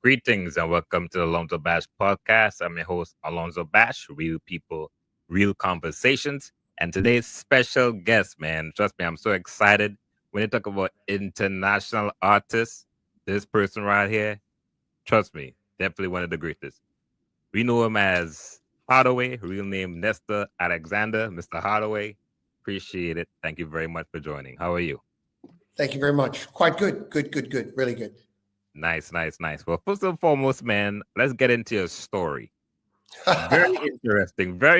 Greetings and welcome to the AlonzoBash podcast. I'm your host, AlonzoBash, real people, real conversations. And today's special guest, man, trust me, I'm so excited. When you talk about international artists, this person right here, trust me, definitely one of the greatest. We know him as Harddaway, real name Nestor Alexander. Mr. Harddaway, appreciate it. Thank you very much for joining. How are you? Thank you very much. Quite good. Good. Really good. Nice. Well, first and foremost, man, let's get into your story. Very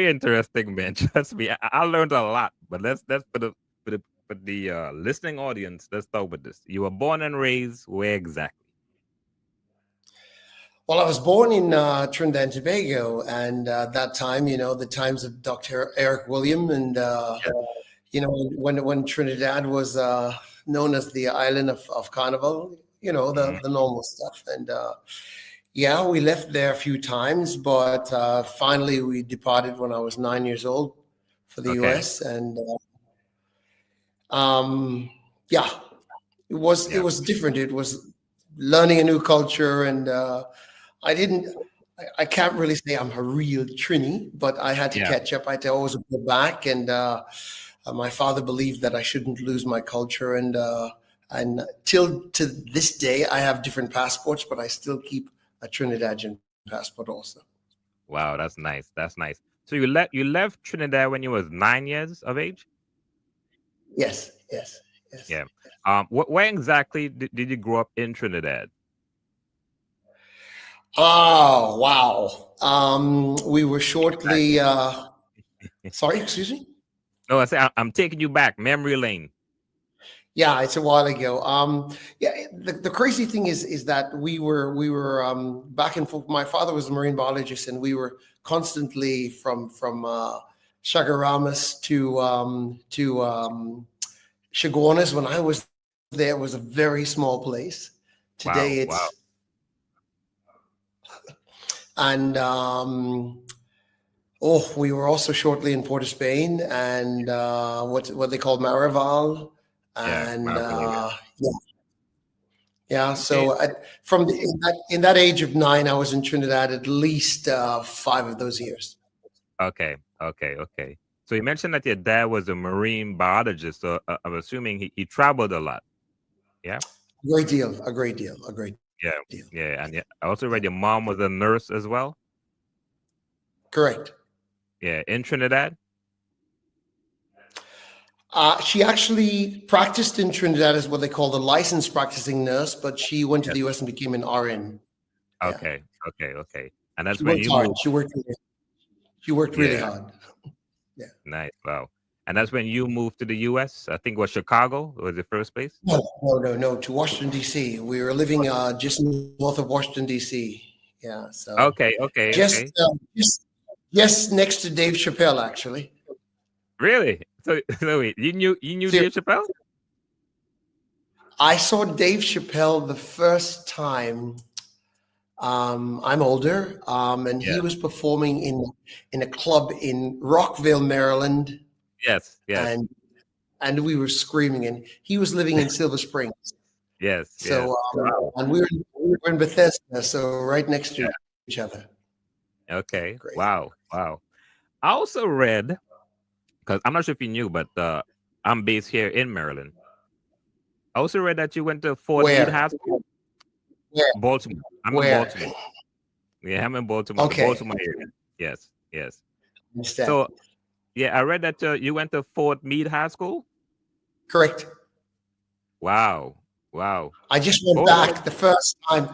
interesting, man. Trust me, I learned a lot. But let's for the listening audience, let's start with this. You were born and raised where exactly? Well, I was born in Trinidad and Tobago, and that time, the times of Dr. Eric William, and when Trinidad was known as the island of Carnival, the normal stuff, and yeah, we left there a few times, but finally we departed when I was 9 years old for the U.S. And yeah, it was different. It was learning a new culture, and I can't really say I'm a real Trini, but I had to catch up. I had to always go back, and my father believed that I shouldn't lose my culture, and till to this day, I have different passports, but I still keep a Trinidadian passport also. Wow, that's nice. So you left Trinidad when you was 9 years of age? Yes. Yeah. Where exactly did you grow up in Trinidad? Oh, wow. We were shortly sorry, excuse me? No, I say I'm taking you back, memory lane. Yeah, it's a while ago. The crazy thing is that we were back and forth. My father was a marine biologist, and we were constantly from Chagaramas to Chaguanas. When I was there, it was a very small place. Today wow. And we were also shortly in Port of Spain, and what they call Marival. And so in that age of 9, I was in Trinidad at least 5 of those years. Okay. So you mentioned that your dad was a marine biologist, so I'm assuming he traveled a lot. Yeah. A great deal. Yeah, and I also read your mom was a nurse as well. Correct. Yeah, in Trinidad. She actually practiced in Trinidad as what they call the licensed practicing nurse, but she went to the U.S. and became an RN. Okay. And that's she when worked you hard. moved. She worked really hard. Yeah. Nice. Wow. And that's when you moved to the U.S. I think it was Chicago was the first place. No, to Washington D.C. We were living just north of Washington D.C. Yeah. So okay. Just next to Dave Chappelle, actually. Really? So wait, you knew Dave Chappelle? I saw Dave Chappelle the first time. I'm older, and he was performing in a club in Rockville, Maryland. Yes. And we were screaming, and he was living in Silver Springs. Yes. So and we were in Bethesda, so right next to each other. Okay. Great. Wow. I also read, because I'm not sure if you knew, but I'm based here in Maryland. I also read that you went to Fort Meade High School. Where? Baltimore. I'm in Baltimore. Yeah, I'm in Baltimore. Okay. The Baltimore area. Yes. Understand. So, yeah, I read that you went to Fort Meade High School. Correct. Wow. I just went back the first time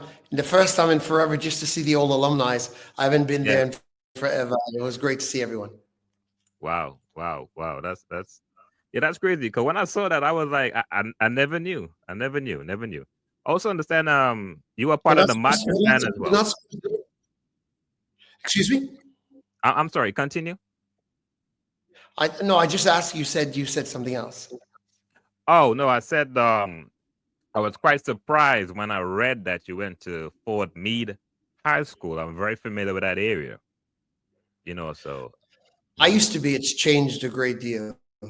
in forever, just to see the old alumni. I haven't been there in forever. It was great to see everyone. Wow. That's crazy. Because when I saw that, I was like, I never knew. Also understand, you were part of the marching band as well. Excuse me? I'm sorry. Continue. I just asked. You said something else. Oh no, I said I was quite surprised when I read that you went to Fort Meade High School. I'm very familiar with that area. So I used to be. It's changed a great deal. A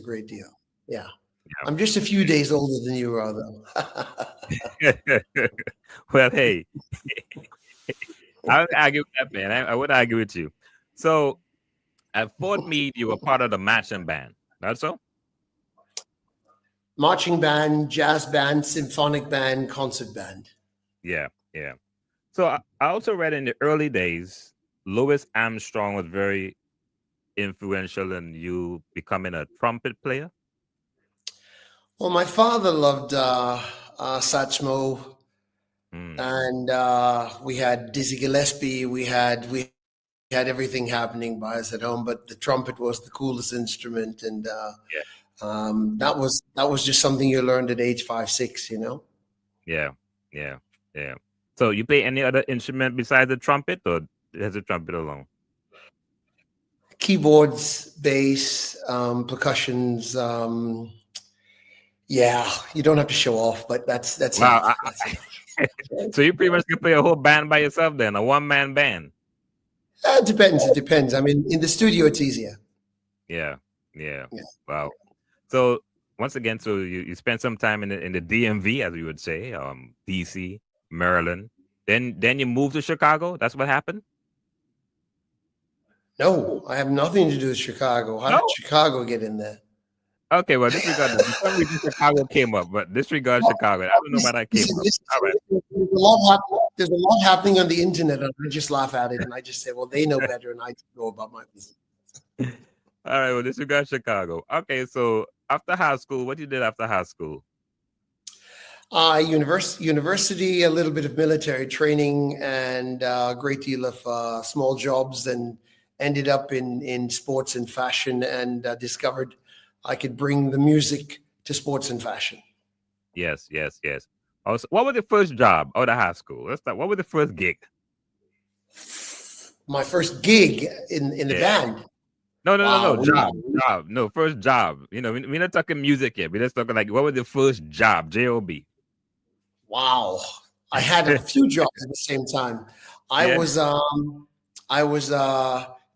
great deal. Yeah. I'm just a few days older than you are, though. Well, hey, I would argue with that, man. I would argue with you. So at Fort Meade, you were part of the marching band. That's so? Marching band, jazz band, symphonic band, concert band. Yeah, yeah. So I also read in the early days, Louis Armstrong was very influential in you becoming a trumpet player. Well, my father loved Satchmo, Mm, and we had Dizzy Gillespie. We had everything happening by us at home, but the trumpet was the coolest instrument, and yeah, that was just something you learned at age 5, 6. yeah, yeah, yeah. So you play any other instrument besides the trumpet, or has the trumpet alone? Keyboards, bass, percussions. Yeah, you don't have to show off, but that's Wow. enough. That's enough. So you pretty much can play a whole band by yourself then, a one-man band. It depends. It depends. I mean, in the studio, it's easier. Yeah, yeah. Yeah. Wow. So once again, so you spent some time in the DMV, as we would say, DC, Maryland. Then you moved to Chicago. That's what happened. No, I have nothing to do with Chicago. How did No. Chicago get in there? Okay, well, disregard that. For some reason, Chicago came up, but disregard Chicago. I don't know why that came up. All right. There's a lot happening on the internet, and I just laugh at it, and I just say, well, they know better, and I just go about my business. All right. Well, disregard Chicago. Okay. So after high school, what you did after high school? University, a little bit of military training, and a great deal of small jobs, and ended up in sports and fashion, and discovered I could bring the music to sports and fashion. Yes, yes, yes. Also, what was the first job out of high school? Let's start. What was the first gig? My first gig in the Yeah. band. No, no, no, Wow. no. Job. No, first job. We're not talking music yet. We're just talking like, what was the first job? J-O-B. Wow. I had a few jobs at the same time. I Yeah. was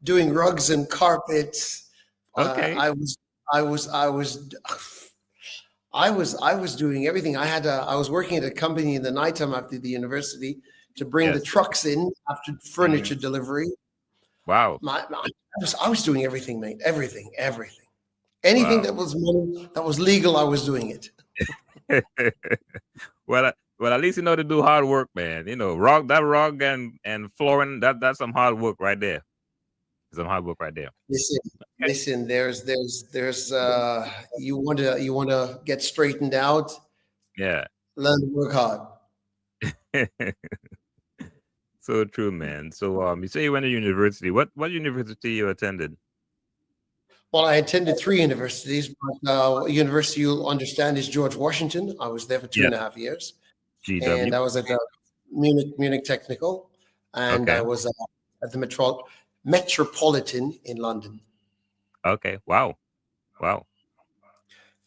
doing rugs and carpets. Okay. I was doing everything. I was working at a company in the nighttime after the university to bring the Yes. trucks in after furniture delivery. Wow. I was doing everything, mate. Everything. Anything Wow. that was money, that was legal, I was doing it. Well, at least you know to do hard work, man. Rug and flooring, that's some hard work right there. Some hard work right there. Listen. There's you want to get straightened out. Yeah. Learn to work hard. So true, man. So you say you went to university. What university you attended? Well, I attended 3 universities, but university you'll understand is George Washington. I was there for 2.5 years, and GW. I was at Munich Technical, and Okay. I was at the Metropolitan in London. Okay. Wow. Wow.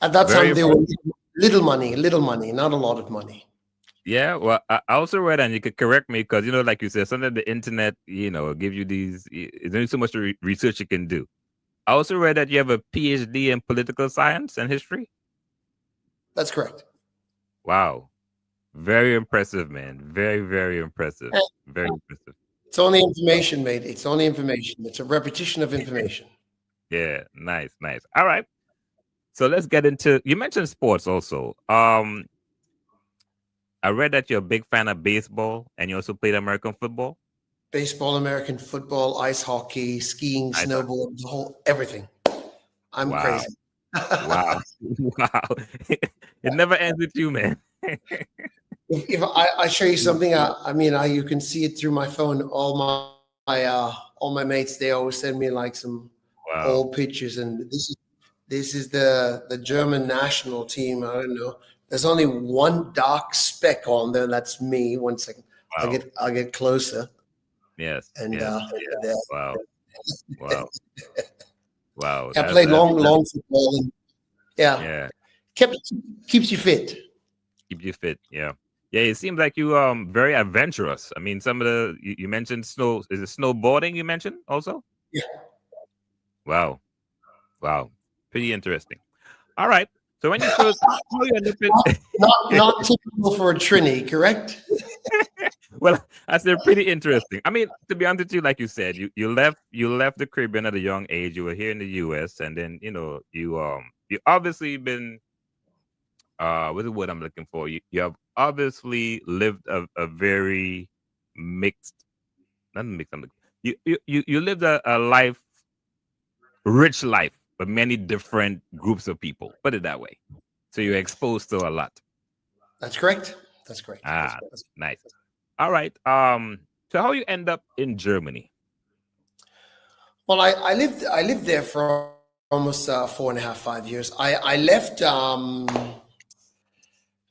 At that Very time, there was little money, not a lot of money. Yeah, well, I also read, and you could correct me because like you said, sometimes the internet, give you these. There's only so much research you can do. I also read that you have a PhD in political science and history. That's correct. Wow, very impressive, man. Very, very impressive. Very impressive. It's only information, mate. It's only information. It's a repetition of information. Yeah, nice. All right, so let's get into. You mentioned sports also. I read that you're a big fan of baseball, and you also played American football. Baseball, American football, ice hockey, skiing, snowboard, the whole everything. I'm crazy. Wow. Wow. It never ends with you, man. If I show you something, you can see it through my phone. All my mates, they always send me like some old pictures, and this is the German national team. I don't know. There's only one dark speck on there. That's me. 1 second. Wow. I'll get closer. Yes. And wow. Wow. I played long football. And, yeah. Keeps you fit. Keep you fit. Yeah. Yeah. It seems like you very adventurous. I mean, some of the you mentioned snow. Is it snowboarding you mentioned also? Yeah. Wow. Pretty interesting. All right. So when you first not typical for a Trini, correct? Well, that's pretty interesting. I mean, to be honest with you, like you said, you left the Caribbean at a young age. You were here in the U.S. and then you obviously been what's the word I'm looking for? You have obviously lived a very mixed, not mixed. You lived a life, rich life, with many different groups of people. Put it that way. So you're exposed to a lot. That's correct. That's correct. Ah, nice. All right. So how you end up in Germany? Well, I lived there for almost 4.5 5 years. I left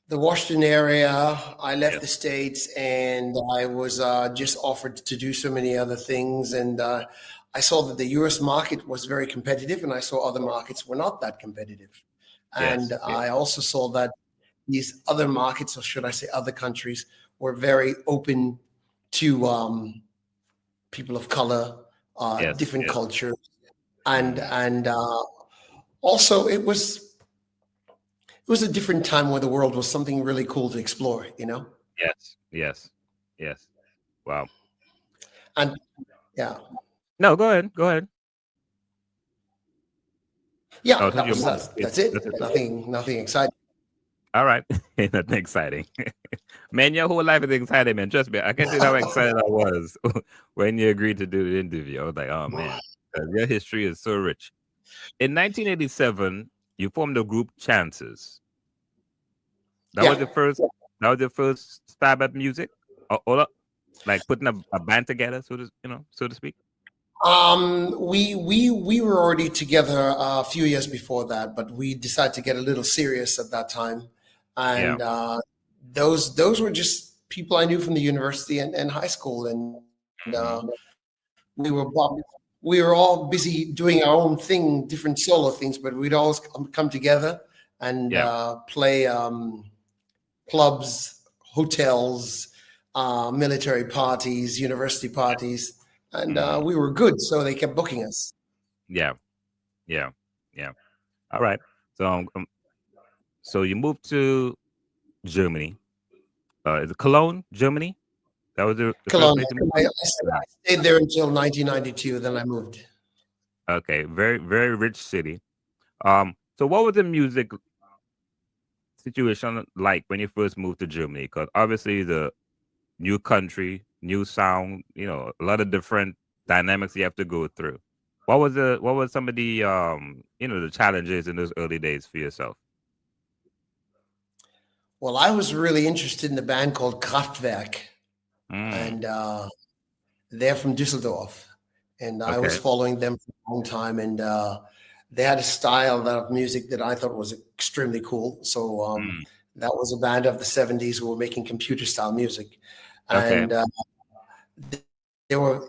the Washington area. I left Yes. the States, and I was just offered to do so many other things. And I saw that the U.S. market was very competitive, and I saw other markets were not that competitive. Yes. And Yes. I also saw that these other markets, or should I say, other countries, were very open to people of color, Yes. different Yes. cultures, and Mm, also it was a different time where the world was something really cool to explore, you know? yes. Yes. Yes. Wow. And yeah, No, go ahead. Go ahead. yeah, Oh, I thought you moved. that's it. That's it. Nothing exciting. All right. Ain't nothing exciting. Man, your whole life is exciting, man. Trust me. I can tell you how excited I was when you agreed to do the interview. I was like, oh man, 'cause your history is so rich. In 1987, you formed the group Chances. That was Yeah. your first. That was your first stab at music, or like putting a band together, so to speak. We were already together a few years before that, but we decided to get a little serious at that time, Yeah. and those were just people I knew from the university and high school, and Hmm. we were we were all busy doing our own thing, different solo things, but we'd always come together and Yeah. play clubs, hotels, military parties, university parties, and Hmm. we were good, so they kept booking us. Yeah. Yeah. Yeah. All right. So, so you moved to Germany. Is it Cologne, Germany? That was the first Cologne. place you moved I to? Ah, stayed there until 1992. Then I moved. okay. Very, very rich city. So what was the music situation like when you first moved to Germany? Because obviously the new country, new sound, a lot of different dynamics you have to go through. What was some of the the challenges in those early days for yourself? Well, I was really interested in a band called Kraftwerk, Mm, and they're from Düsseldorf, and I was okay. following them for a long time, and they had a style of music that I thought was extremely cool. So Mm, that was a band of the '70s who were making computer style music, okay. and there were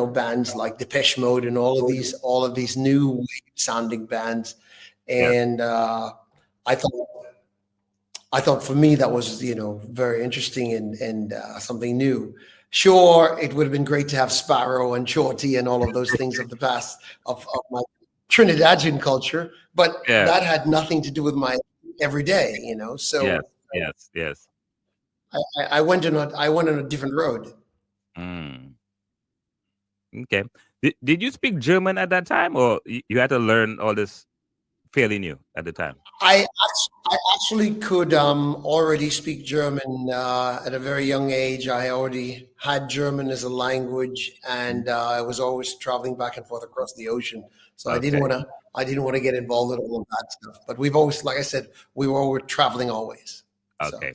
bands like Depeche Mode and all of these new sounding bands, Yes. and I thought I thought for me that was very interesting and something new. Sure, it would have been great to have Sparrow and Shorty and all of those things of the past of my Trinidadian culture, but Yeah. that had nothing to do with my everyday. Yes. So Yes. Yes. I went on a different road. Mm, okay. Did you speak German at that time, or you had to learn all this fairly new at the time? I actually could already speak German at a very young age. I already had German as a language, and I was always traveling back and forth across the ocean. So Okay. I didn't want to get involved in all of that stuff. But we've always, like I said, we were always traveling always. So Okay.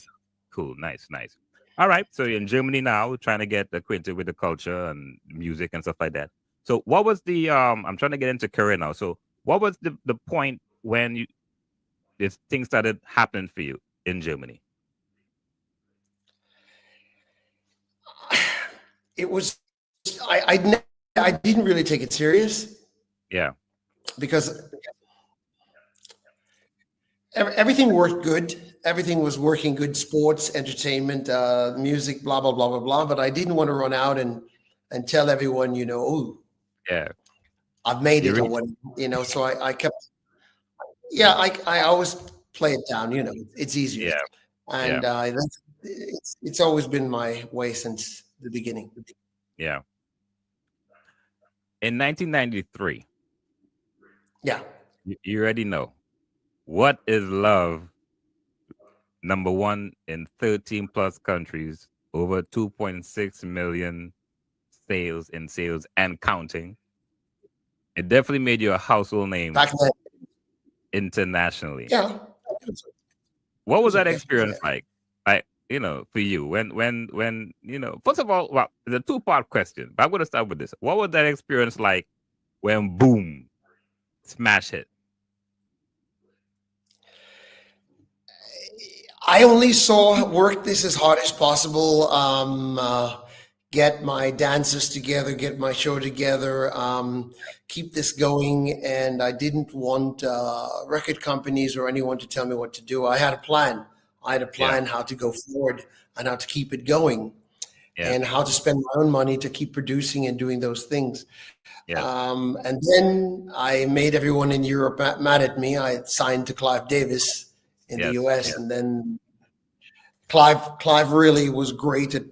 Cool. Nice. Nice. All right. So you're in Germany now, trying to get acquainted with the culture and music and stuff like that. So what was the I'm trying to get into career now. So what was the point when this thing started happening for you in Germany? it was I didn't really take it serious Yeah. because everything worked good. Everything was working good. Sports, entertainment, music, blah blah blah blah blah. But I didn't want to run out and tell everyone, oh, Yeah. I've made You it or really what, So I kept, yeah, I always play it down. It's easier, Yeah. Yeah. and it's always been my way since the beginning. Yeah. In 1993, Yeah. you already know what is love. Number one in 13 plus countries, over 2.6 million sales and counting. It definitely made you a household name Back then, internationally. yeah, it What was was that okay. experience Yeah. like? Like, for you, when first of all, well, it's a two-part question, but I'm gonna start with this. What was that experience like when boom, smash hit? I only saw work this as hard as possible. Get my dancers together, get my show together, keep this going. And I didn't want record companies or anyone to tell me what to do. I had a plan. I had a Yeah, plan how to go forward and how to keep it going yeah, and how to spend my own money to keep producing and doing those things. yes, And then I made everyone in Europe mad at me. I signed to Clive Davis in the yes, US, yes, and then Clive really was great at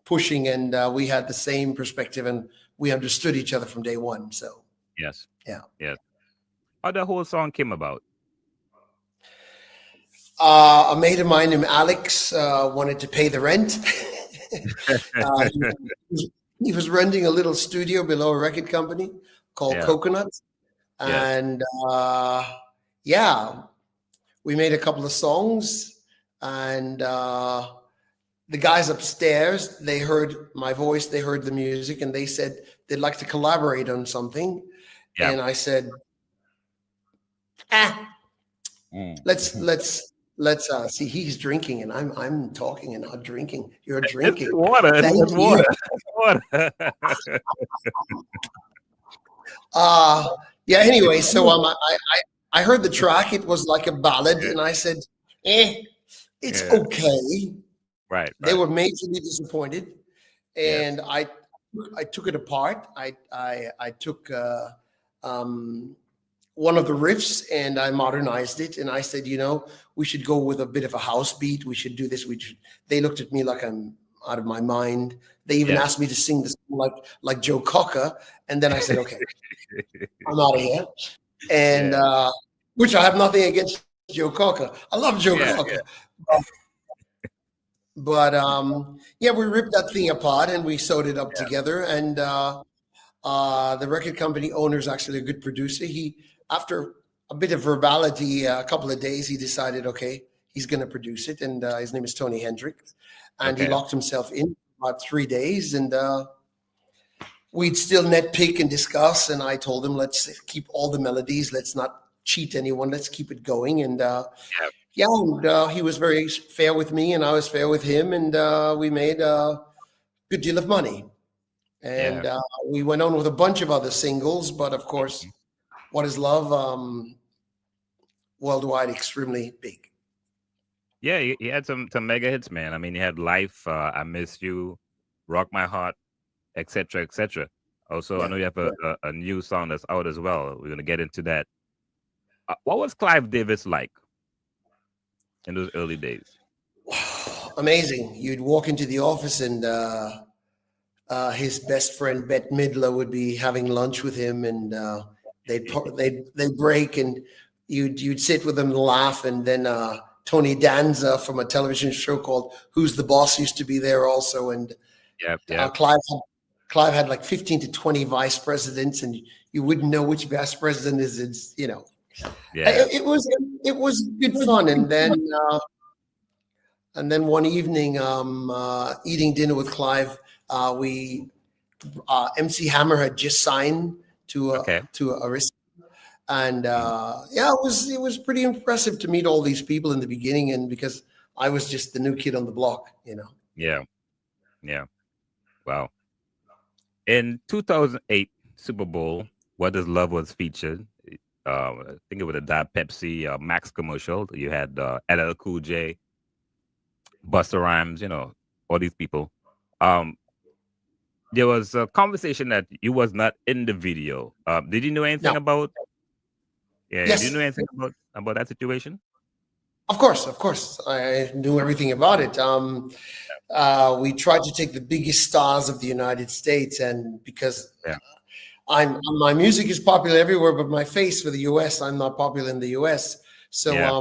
pushing, and we had the same perspective, and we understood each other from day one. So yes, yeah, yes. How the whole song came about? a mate of mine named Alex wanted to pay the rent. He he was renting a little studio below a record company called Yeah, Coconut, yes, and yeah, we made a couple of songs, and the guys upstairs, they heard my voice, they heard the music, and they said they'd like to collaborate on something. yeah. And I said, ah, Mm. let's see. He's drinking, and I'm talking and not drinking. You're It's drinking. water. It's, Thank it's you. water. It's water. Uh yeah. It's Anyway, so water. I heard the track. It was like a ballad, Yeah, and I said, eh, it's yeah. okay. Right, They right. were majorly disappointed, Yes, and I took it apart. I took um, one of the riffs and I modernized it, and I said, we should go with a bit of a house beat. We should do this. We should. They looked at me like I'm out of my mind. They even yes. asked me to sing this like Joe Cocker, and then I said, okay, I'm out of here. And Yeah, which I have nothing against Joe Cocker. I love Joe Cocker. yeah, yeah, But yeah, we ripped that thing apart and we sewed it up yeah. together. And the record company owner is actually a good producer. He, after a bit of verbality, a couple of days, he decided, okay, he's going to produce it. And his name is Tony Hendricks. And he Okay. locked himself in for about 3 days. And we'd still netpick and discuss. And I told him, let's keep all the melodies. Let's not cheat anyone. Let's keep it going. And Yeah, yeah, and he was very fair with me, and I was fair with him, and we made a good deal of money. yeah. And we went on with a bunch of other singles, but of course, Mhm. "What Is Love" worldwide extremely big. Yeah, he had some mega hits, man. I mean, he had Life, I Miss You, Rock My Heart, etc., etc. Also, I Yeah. know you have a new song that's out as well. We're gonna get into that. What was Clive Davis like in those early days? Amazing. You'd walk into the office, and his best friend Bette Midler would be having lunch with him, and they'd break, and you'd sit with them and laugh, and then Tony Danza from a television show called Who's the Boss used to be there also, and Yep, uh, yep, Clive Clive had like 15 to 20 vice presidents, and you wouldn't know which vice president is. It's, yeah. it was good fun, and then one evening, eating dinner with Clive, we MC Hammer had just signed Okay. to Arista, and Mm. yeah, it was pretty impressive to meet all these people in the beginning, and because I was just the new kid on the block. Yeah, yeah. Wow. In 2008 Super Bowl, What Is Love was featured. I think it was a Diet Pepsi Max commercial. You had LL Cool J, Busta Rhymes, all these people. Um, there was a conversation that you was not in the video. Did you know anything No, about? Yeah, did you know yes, anything about that situation? Of course, I knew everything about it. We tried to take the biggest stars of the United States, and because Yeah. my music is popular everywhere, but my face for the U.S. I'm not popular in the U.S. So Yeah.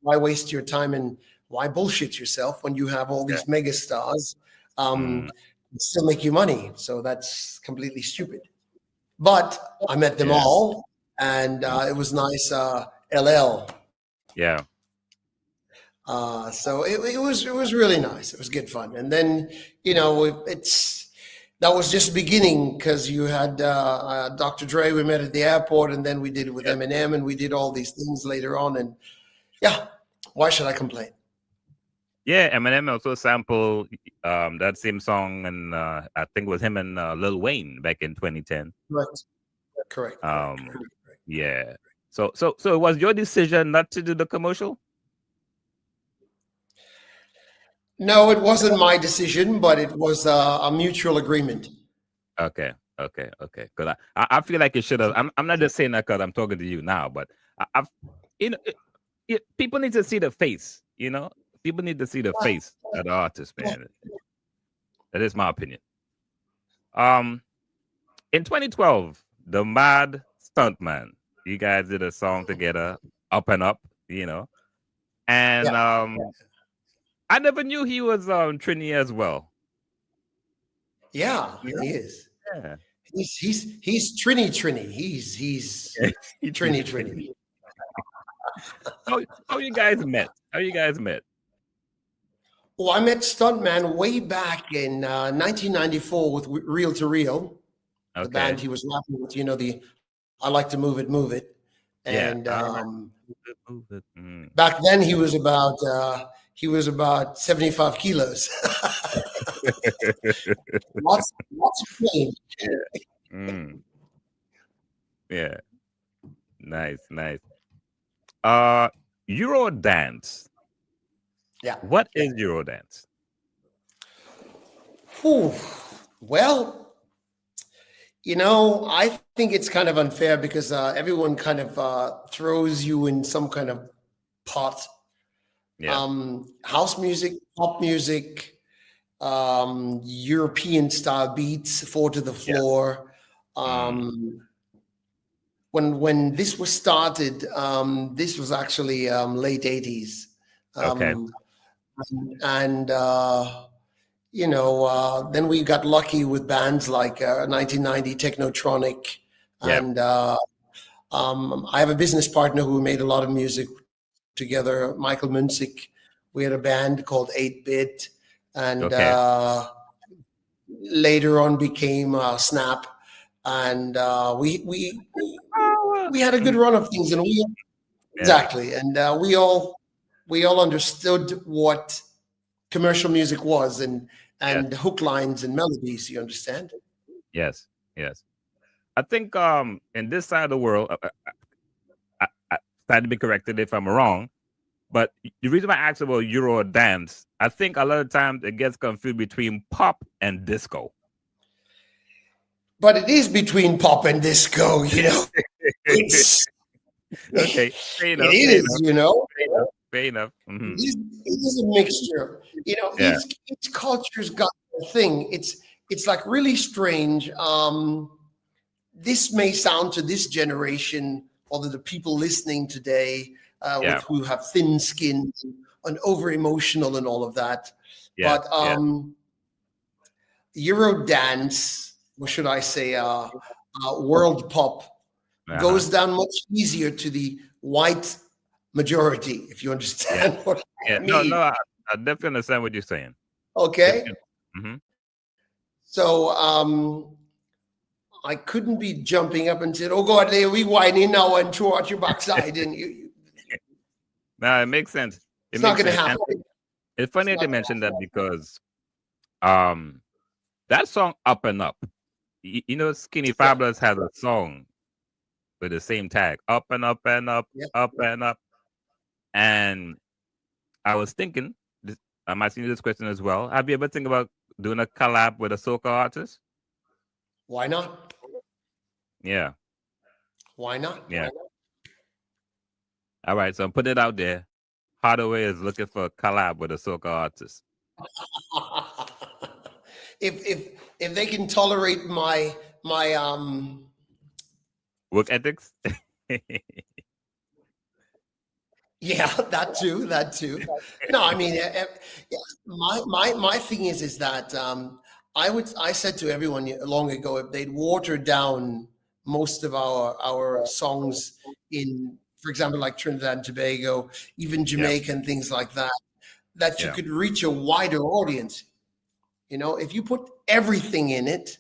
why waste your time and why bullshit yourself when you have all Yeah. these mega stars Mm, still make you money? So that's completely stupid. But I met them yeah. all, and Mm, it was nice. LL. yeah. So it was really nice. It was good fun. And then it's that was just beginning because you had Dr. Dre. We met at the airport, and then we did it with Yeah. Eminem, and we did all these things later on. And yeah, why should I complain? Yeah, Eminem also sampled that same song, and I think it was him and Lil Wayne back in 2010. Correct. Correct. Correct. Um, Correct. yeah. So it was your decision not to do the commercial? No, it wasn't my decision, but it was a mutual agreement. Okay, okay. Because I feel like it should have. I'm not just saying that because I'm talking to you now, but I've you know people need to see the face. People need to see the face of the artist, man. That is my opinion. Um, in 2012, the Mad Stuntman, you guys did a song together, Up and Up, and Yeah. I never knew he was Trini as well. Yeah, Yeah, he is. yeah. He's Trini. He's Trini Trini. How you guys met? How you guys met? Well, I met Stuntman way back in 1994 with Reel to Reel, the band Okay. he was rapping with. The I like to move it, and Yeah. I remember. Move it. Mm. back then he was about 75 kilos. Lots of pain. Mm. Yeah. Nice, nice. Uh, Eurodance. Yeah. What is Eurodance? Whew. Well, I think it's kind of unfair because everyone kind of throws you in some kind of pot. Yeah. House music, pop music, European style beats, four to the Yeah. floor. Mm. When this was started, this was actually late 80s. Okay. Um, and then we got lucky with bands like 1990 Technotronic, Yeah. and I have a business partner who made a lot of music together, Michael Munzik. We had a band called 8-Bit, and Okay. later on became Snap, and we had a good Mm. run of things, and we Yeah. exactly, and we all understood what commercial music was, and Yes. hook lines and melodies. You understand? Yes. Yes. I think in this side of the world, I stand to be corrected if I'm wrong. But the reason why I asked about Euro dance, I think a lot of times it gets confused between pop and disco. But it is between pop and disco. It's Okay, fair it enough, fair is. enough, fair enough, fair enough. It is a mixture. Yeah, Each culture's got a thing. It's like really strange. This may sound to this generation, or the people listening today, yeah, with who have thin skin and over emotional and all of that. yeah, But yeah. Euro dance, or should I say, world pop, Uh-huh. goes down much easier to the white majority, if you Yeah, understand what yeah. I No, no, mean. I definitely understand what you're saying. Okay. Definitely. Hmm. So I couldn't be jumping up and said, "Oh God, there we whining now and throw out your backside," and No, it makes sense. It it's not makes going to sense. happen. And it's funny It's that they not. mentioned that because um that song Up and Up, Skinny Yeah. Fabulous has a song with the same tag, Up and Up and Up, Yeah. Up and Up. And I was thinking, I'm asking you this question as well. Have you ever think about doing a collab with a soca artist? Why not? Yeah, Why not? yeah. All right, so I'm putting it out there. Harddaway is looking for a collab with a soca artist. If they can tolerate my Work ethics. yeah, that too, that too. No, I mean, yeah, my thing is that I said to everyone long ago, if they'd water down most of our songs in, for example, like Trinidad and Tobago, even Yeah, Jamaica and things like that, that you yeah, could reach a wider audience. You know, if you put everything in it,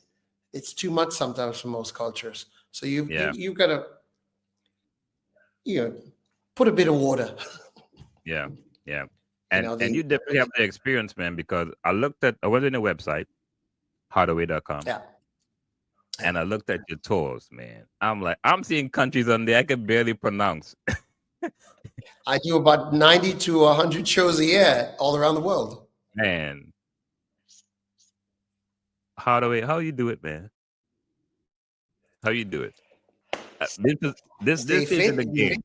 it's too much sometimes for most cultures. So yeah, you've got to, you know, put a bit of water. yeah, yeah. You And know, and the you definitely have the experience, man, because I went on the website, harddaway.com, yeah. and I looked at your tours, man. I'm like, I'm seeing countries on there I can barely pronounce. I do about 90 to 100 shows a year all around the world. Man, Harddaway, how you do it, man? How you do it? This is this Stay stage of fit, the game.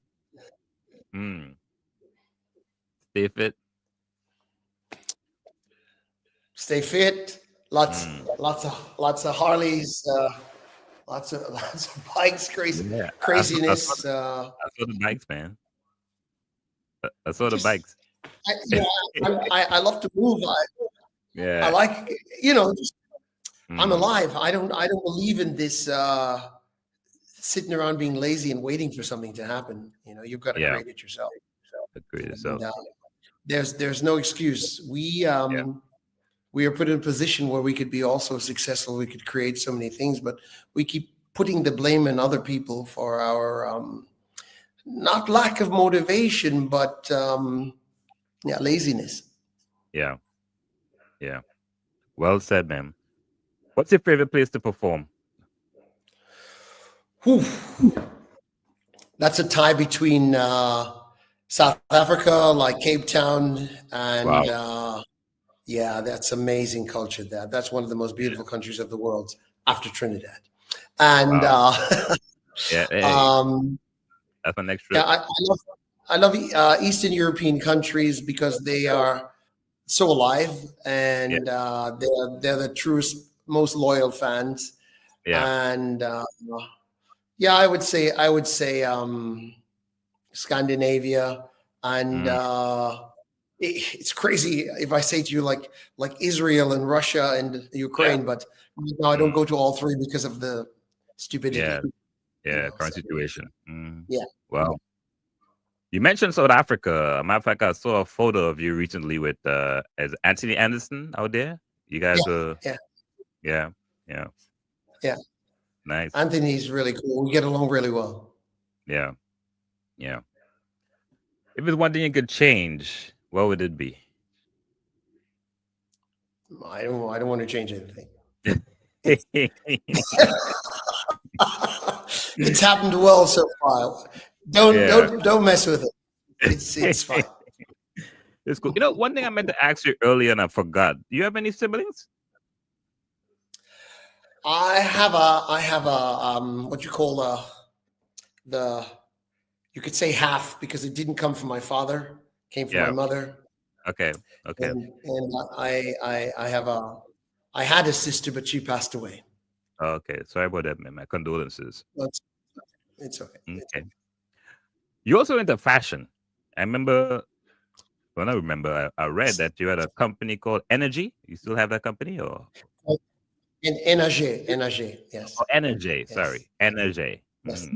Mm, stay fit. stay fit. Lots, Mm, lots of Harleys, lots of bikes, yeah, craziness. I saw the bikes, man. I saw the Just, bikes. you know, I love to move. I Yeah. like, you know, just, I'm Mm, alive. I don't believe in this sitting around being lazy and waiting for something to happen. You know, you've got to yeah. create it yourself. Agree. So And there's no excuse. yeah, We are put in a position where we could be also successful. We could create so many things, but we keep putting the blame on other people for our not lack of motivation, but yeah, laziness. yeah, yeah. Well said, man. What's your favorite place to perform? Whew. That's a tie between South Africa, like Cape Town, and Wow. yeah, that's amazing culture there. That's one of the most beautiful countries of the world after Trinidad. And Wow. Yeah. Hey, um, that's my next yeah, trip. I love Eastern European countries because they are so alive Yeah. and they're the truest, most loyal fans. Yeah. And yeah, I would say Scandinavia and Mm, it's crazy if I say to you like Israel and Russia and yeah. Ukraine, but no, I don't Mm, go to all three because of the yeah. stupidity. You Yeah. know, Current so situation. Mm. yeah, Well, you mentioned South Africa. Matter of fact, I saw a photo of you recently with as Anthony Anderson out there. You yeah, guys were, yeah, yeah, yeah, yeah. nice. Anthony's really cool. We get along really well. Yeah, yeah. If it's one thing you could change, what would it be? I don't want to change anything. It's happened well so far. Yeah. Don't mess with it. It's fine. It's cool. You know, one thing I meant to ask you earlier and I forgot. Do you have any siblings? I have a what you call the you could say half because it didn't come from my father, came from my Yeah. mother, Okay. Okay. and I have a I had a sister, but she passed away. Okay. Sorry about that, man. My condolences. That's it's okay. Okay. You also into fashion. I remember, well, I remember, I read that you had a company called Energy. You still have that company or? In Energy, yes, Oh, Energy. yes, Sorry. Energy. yes. Mm.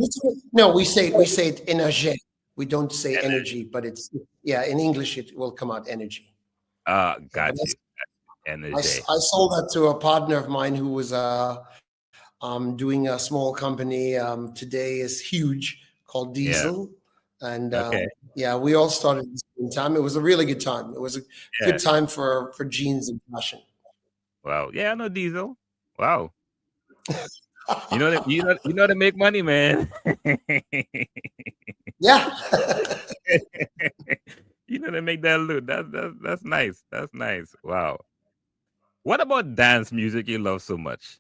No, we say it Energy. We don't say Energy. energy, but it's yeah. In English, it will come out energy. Yeah, but Got you. Energy. I sold that to a partner of mine who was doing a small company. Today is huge called Yeah. Diesel, and Okay. yeah, we all started at the same time. It was a really good time. It was a Yeah. good time for jeans and fashion. Wow. Yeah, I know Diesel. Wow. You know to make money, man. Yeah. You know to make that look. That's nice. That's nice. Wow. What about dance music you love so much?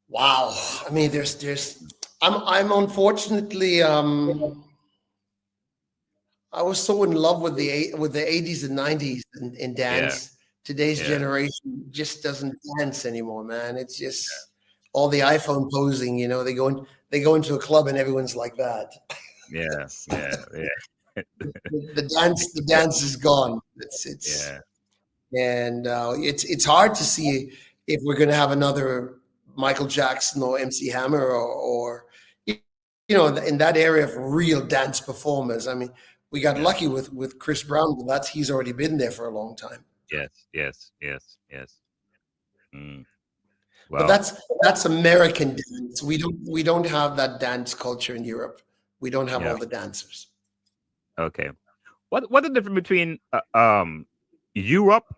Wow. I mean, I'm unfortunately I was so in love with the 80s and 90s in Yeah, dance. Today's yeah, generation just doesn't dance anymore, man. It's just all the iPhone posing. They go into a club and everyone's like that. yeah, yeah, yeah, The dance is gone. It's yeah, and it's hard to see if we're going to have another Michael Jackson or MC Hammer or in that area of real dance performers. I mean, we got yeah. lucky with Chris Brown, but he's already been there for a long time. Yes, yes, yes, yes. Mm. But Well, that's American dance. We don't have that dance culture in Europe. We don't have yeah. all the dancers. Okay. What's the difference between Europe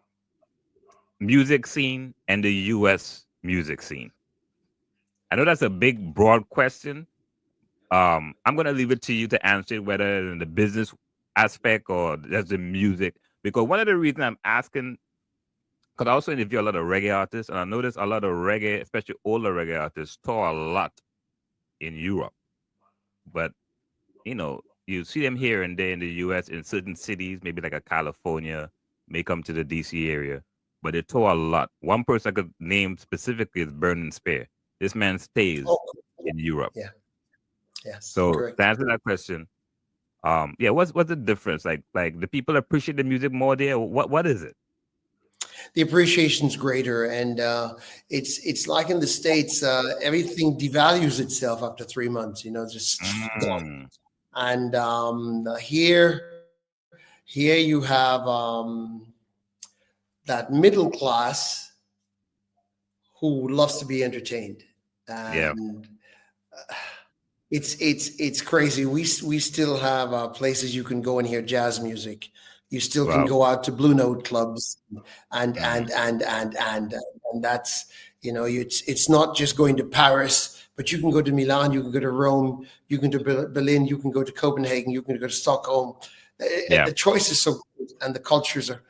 music scene and the U.S. music scene? I know that's a big, broad question. I'm gonna leave it to you to answer it, whether in the business aspect or just the music. Because one of the reasons I'm asking, because I also interview a lot of reggae artists, and I notice a lot of reggae, especially older reggae artists, tour a lot in Europe. But you see them here and there in the U.S. in certain cities, maybe like a California, may come to the D.C. area, but they tour a lot. One person I could name specifically is Burning Spear. This man Oh, stays in Europe. yeah, yes, So to correct. answer that question, yeah, what's the difference? Like the people appreciate the music more there. What is it? The appreciation's greater, and it's like in the States, everything devalues itself after 3 months. Just gone. Mm, And here you have that middle class who loves to be entertained, yeah. and it's crazy. We still have places you can go and hear jazz music. You still can Wow. go out to Blue Note clubs, and Mm, and and and and and that's it's not just going to Paris, but you can go to Milan, you can go to Rome, you can go to Berlin, you can go to Copenhagen, you can go to Stockholm. yeah. The choice is so good, and the cultures are,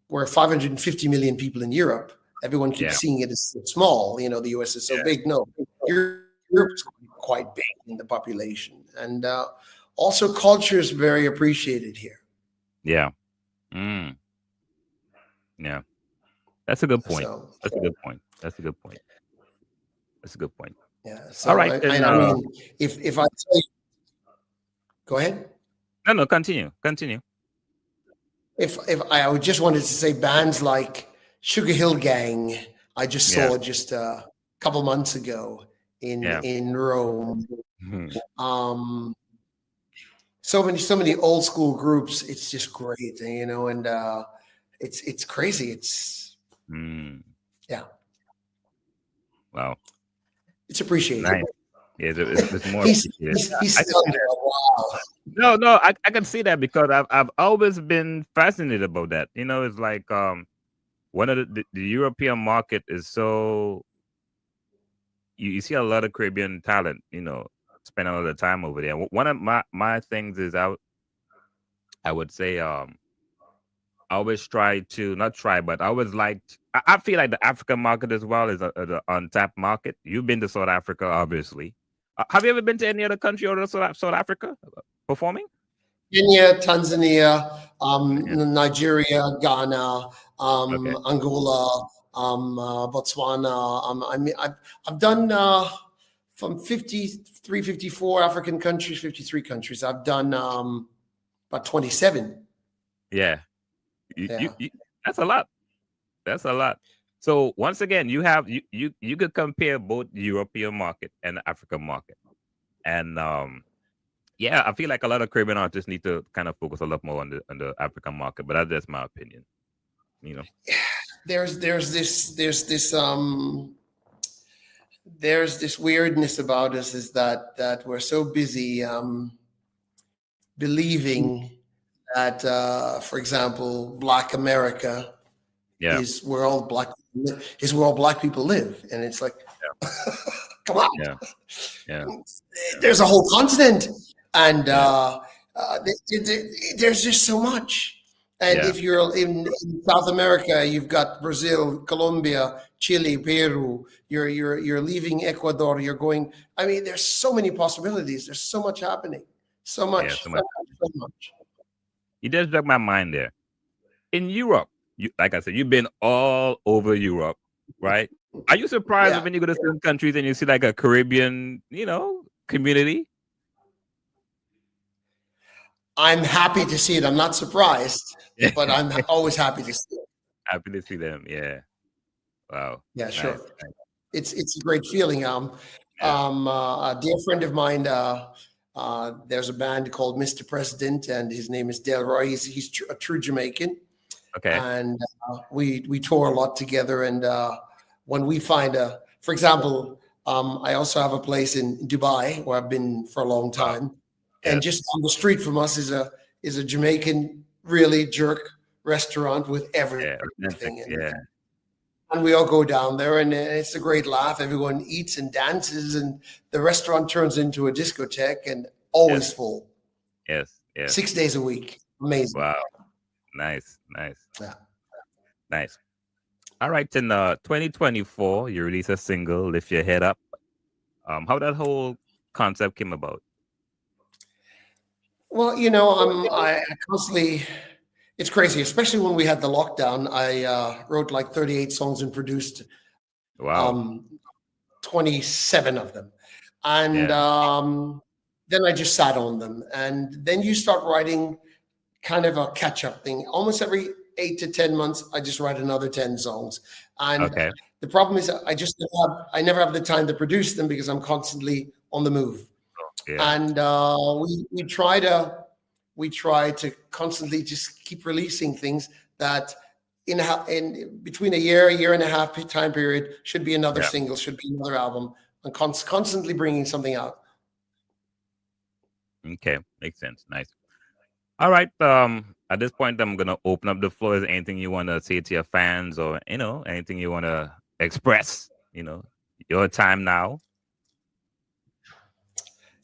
we're 550 million people in Europe. Everyone Yeah. keeps seeing it as small. The US is so Yeah. big. No, Europe is quite big in the population, and also culture is very appreciated here. Yeah. Mm, yeah. That's a good point. So That's a good point. That's a good point. That's a good point. yeah. All So right, then. I mean, if I tell you, go ahead. No, no, continue, continue. If I would just wanted to say bands like Sugar Hill Gang, I just Yeah, saw just a couple months ago yeah, in Rome. mhm, Um, so many old school groups. It's just great, and it's crazy. It's mm, yeah, wow, it's appreciated. nice. Yeah, it's more He's appreciated. he's he's I can still see there. that. Wow. No, no, I can see that because I've always been fascinated about that. It's like one of the European market is so you see a lot of Caribbean talent. Spend a lot of time over there. One of my things is I would say I always try to not try, but I always liked. I feel like the African market as well is the untapped market. You've been to South Africa, obviously. Have you ever been to any other country other than South Africa performing? Kenya, Tanzania, Yeah. Nigeria, Ghana, Okay. Angola, Botswana. I mean, I've done from 53, 54 African countries, 53 countries. I've done about 27. Yeah. Yeah. That's a lot. That's a lot. So once again, you have you could compare both the European market and the African market, and yeah, I feel like a lot of Caribbean artists need to kind of focus a lot more on the African market, but that's just my opinion. You know. There's this weirdness about us is that we're so busy believing that, for example, Black America Yeah. is where all black people live, and it's like, come on, Yeah. Yeah. Yeah. there's a whole continent, and Yeah. there's just so much. And Yeah. if you're in South America, you've got Brazil, Colombia, Chile, Peru. You're leaving Ecuador. You're going. I mean, there's so many possibilities. There's so much happening. So Yeah, much, so so much. much, so much. You just struck my mind there. In Europe, like I said, you've been all over Europe, right? Are you surprised Yeah. when you go to certain countries and you see like a Caribbean, community? I'm happy to see it. I'm not surprised, but I'm always happy to see it. Happy to see them. Yeah. Wow. Yeah, Nice. sure. Nice. It's a great feeling. Yeah. A dear friend of mine. There's a band called Mr. President, and his name is Delroy. He's a true Jamaican, Okay. and we tour a lot together. And when we find for example, I also have a place in Dubai where I've been for a long Wow. time, and Yes. just on the street from us is a Jamaican really jerk restaurant with Yeah. Authentic. everything, Yeah. and we all go down there, and it's a great laugh. Everyone eats and dances, and the restaurant turns into a discotheque, and always Yes. full, Yes. Yes. 6 days a week. Amazing. Wow. Nice. Nice. Yeah. Nice. All right. In 2024, you release a single, Lift Your Head Up. How that whole concept came about? Well, I constantly. It's crazy, especially when we had the lockdown. I wrote like 38 songs and produced Wow. 27 of them, and Yeah. then I just sat on them, and then you start writing kind of a catch-up thing. Almost every 8 to 10 months, I just write another 10 songs, and Okay. the problem is I never have the time to produce them because I'm constantly on the move. Yeah. And we try to constantly just keep releasing things that in between a year and a half time period should be another Yeah. single, should be another album, and constantly bringing something out. Okay. Makes sense. Nice. All right. At this point, I'm gonna open up the floor. Is there anything you want to say to your fans, or anything you want to express? Your time now.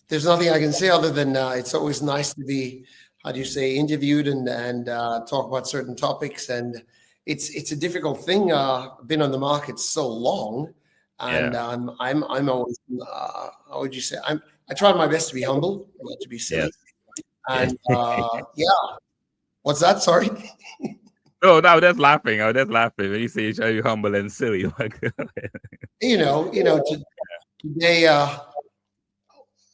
There's nothing I can say other than it's always nice to be, how do you say, interviewed and talk about certain topics. And it's a difficult thing. Been on the market so long, and Yeah. I'm always how would you say, I try my best to be humble, not to be silly. Yes. And yeah, what's that? Sorry. No, no, I was just laughing. I was just laughing when you say you try to be humble and silly. Today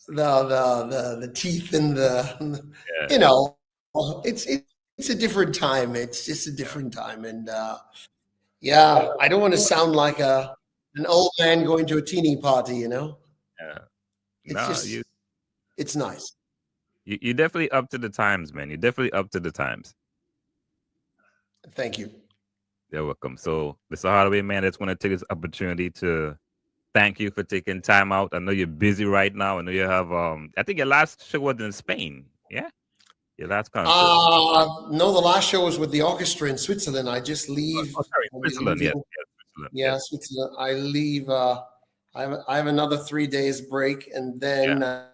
the teeth and the Yeah. you know it's a different time. It's just a different time, and yeah, I don't want to sound like an old man going to a teeny party. Yeah. It's No, just it's nice. you're definitely up to the times, man. You're definitely up to the times. Thank you. You're welcome. So, Mr. Harddaway, man, I just want to take this opportunity to thank you for taking time out. I know you're busy right now. I know you have I think your last show was in Spain. Yeah. Your last concert. No, the last show was with the orchestra in Switzerland. I just leave. Oh, sorry, I'll be Switzerland. Yes. leaving. Yes, Switzerland. Yeah, Yes. Switzerland. I leave. I have another 3 days break, and then Yeah.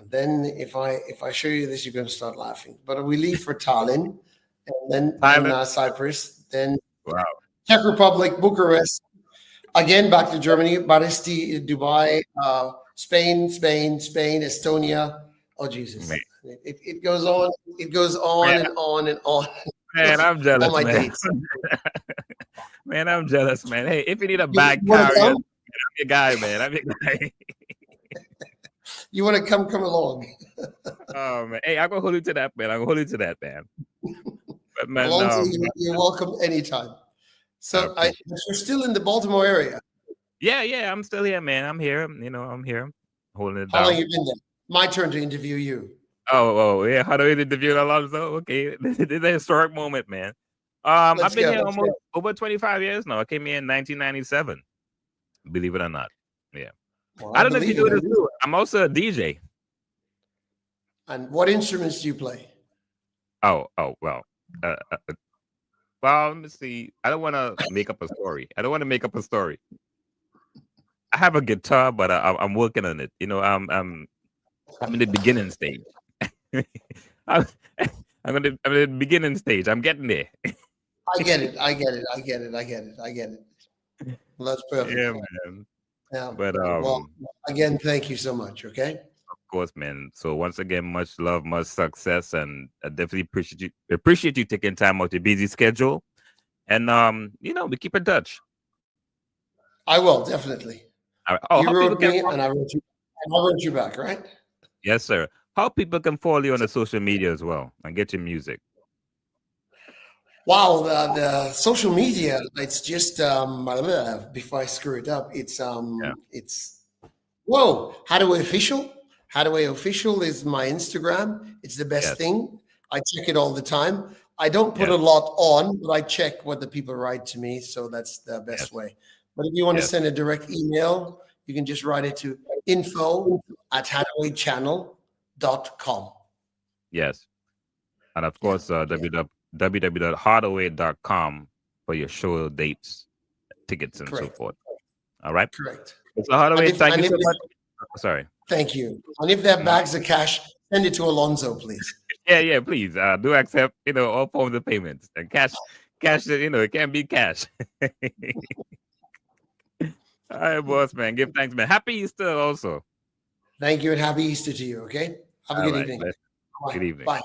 then if I show you this, you're going to start laughing. But we leave for Tallinn, and then Thailand. Cyprus, then Wow. Czech Republic, Bucharest, again back to Germany, Baristi, Dubai, Spain, Estonia. Oh Jesus! Man, It goes on. It goes on man, and on and on. man, I'm All jealous, my man. dates. Man, I'm jealous, man. Hey, if you need a You bag want to carrier, I'm come? your guy, man. I'm your guy. You want to come? Come along. Oh man. Hey, I'm gonna hold you to that, man. I'm gonna hold you to that, man. But man, Alonzo, you're welcome anytime. So you're still in the Baltimore area. yeah, I'm still here, man. I'm here. I'm here. Holding it How long down. you been there? My turn to interview you. Oh, yeah. How do we interview Alonzo? Okay. This is a historic moment, man. Let's I've been go. here almost over 25 years now. I came here in 1997. Believe it or not. Yeah. Well, I don't know if you believe know it. this too. I'm also a DJ. And what instruments do you play? Oh, well. Well, let me see. I don't want to make up a story. I have a guitar, but I'm working on it. I'm in the beginning stage. I'm, I'm in the beginning stage. I'm getting there. I get it. Well, that's perfect. Yeah, man. Yeah. But Well, again, thank you so much. Okay. course, man. So once again, much love, much success, and I definitely appreciate you taking time out your busy schedule. And we keep in touch. I will definitely. All right. Oh, You how people wrote can me, and I wrote you back, right? yes, sir. How people can follow you on the social media as well and get your music. Wow, the social media. It's just before I screw it up. Yeah. It's whoa. HADDAWAY official. HADDAWay official is my Instagram. It's the best Yes. thing. I check it all the time. I don't put Yes. a lot on, but I check what the people write to me. So that's the best Yes. way. But if you want to Yes. send a direct email, you can just write it to info@haddawaychannel.com. Yes. And of Yeah. course, www.harddaway.com for your show dates, tickets, and so Correct. forth. All right. Correct. So Harddaway, thank you And if so much. Sorry. thank you. And if there are Mhm. bags of cash, send it to Alonzo, please. Yeah, please. Do accept, all forms of payments. And cash, it can be cash. All right, boss man. Give thanks, man. Happy Easter also. Thank you and happy Easter to you. Okay. Have a All good right. evening. Good Bye. evening. Bye.